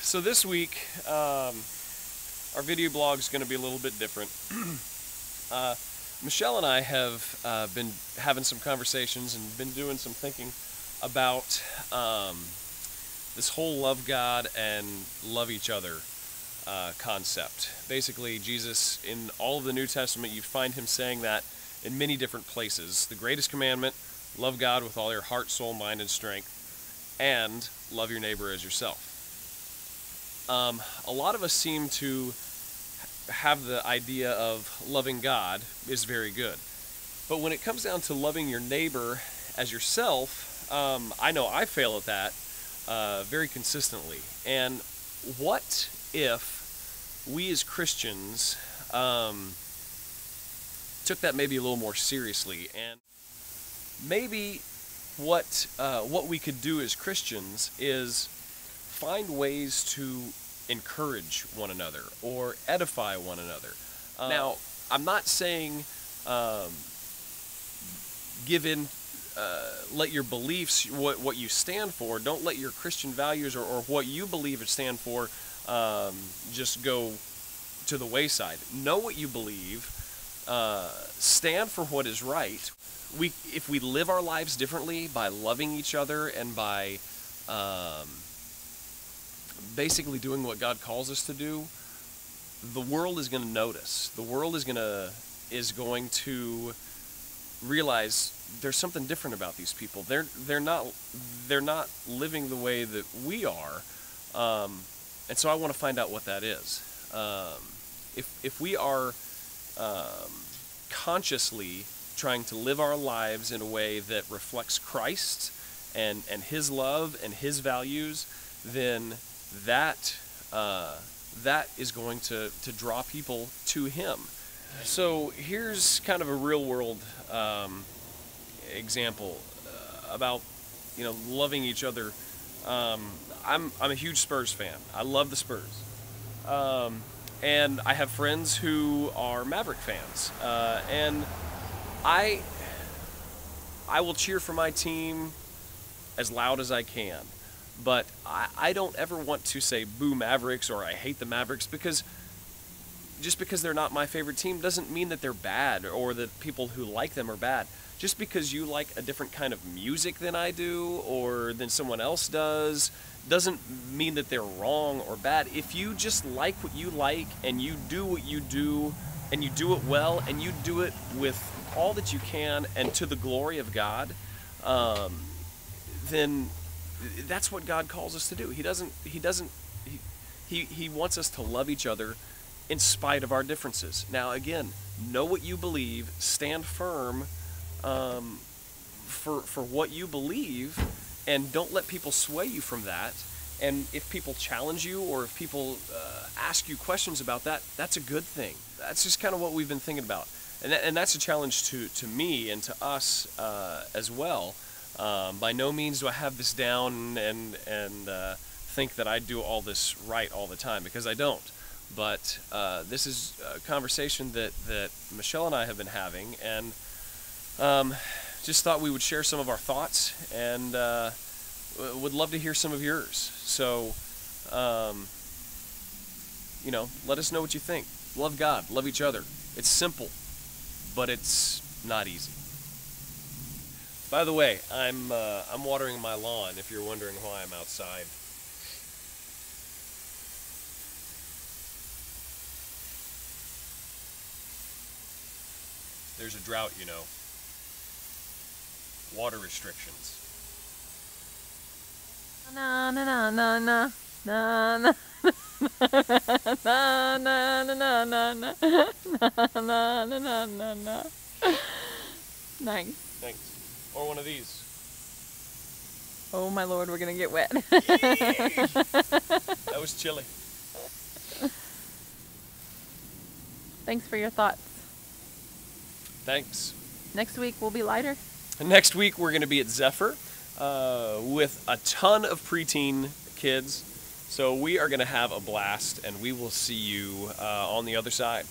So this week, our video blog is going to be a little bit different. Michelle and I have been having some conversations and been doing some thinking about this whole love God and love each other concept. Basically, Jesus, in all of the New Testament, you find him saying that in many different places. The greatest commandment, love God with all your heart, soul, mind, and strength, and love your neighbor as yourself. A lot of us seem to have the idea of loving God is very good. But when it comes down to loving your neighbor as yourself, I know I fail at that very consistently. And what if we as Christians took that maybe a little more seriously? And maybe what we could do as Christians is find ways to encourage one another or edify one another. Now, I'm not saying let your beliefs, what you stand for, don't let your Christian values or what you believe it stand for just go to the wayside. Know what you believe, stand for what is right. If we live our lives differently by loving each other and by basically doing what God calls us to do, the world is going to notice. The world is going to realize there's something different about these people. They're not living the way that we are, and so I want to find out what that is. If we are consciously trying to live our lives in a way that reflects Christ and his love and his values, then that is going to draw people to him. So here's kind of a real world example about loving each other. I'm a huge Spurs fan. I love the Spurs, and I have friends who are Maverick fans, and I will cheer for my team as loud as I can. But I don't ever want to say boo Mavericks or I hate the Mavericks, because just because they're not my favorite team doesn't mean that they're bad or that people who like them are bad. Just because you like a different kind of music than I do or than someone else doesn't mean that they're wrong or bad. If you just like what you like and you do what you do and you do it well and you do it with all that you can and to the glory of God, then that's what God calls us to do. He wants us to love each other in spite of our differences. Now again, know what you believe, stand firm for what you believe, and don't let people sway you from that. And if people challenge you or if people ask you questions about that, that's a good thing. That's just kind of what we've been thinking about. And that's a challenge to me and to us as well. By no means do I have this down and think that I do all this right all the time, because I don't. But this is a conversation that Michelle and I have been having, and just thought we would share some of our thoughts, and would love to hear some of yours. So, let us know what you think. Love God, love each other. It's simple, but it's not easy. By the way, I'm watering my lawn, if you're wondering why I'm outside. There's a drought, water restrictions. Na na na na na na na na na na na na na. Nice. Thanks. Or one of these. Oh my Lord, we're gonna get wet. That was chilly. Thanks for your thoughts. Thanks. Next week we'll be lighter. Next week we're going to be at Zephyr with a ton of preteen kids. So we are going to have a blast, and we will see you on the other side.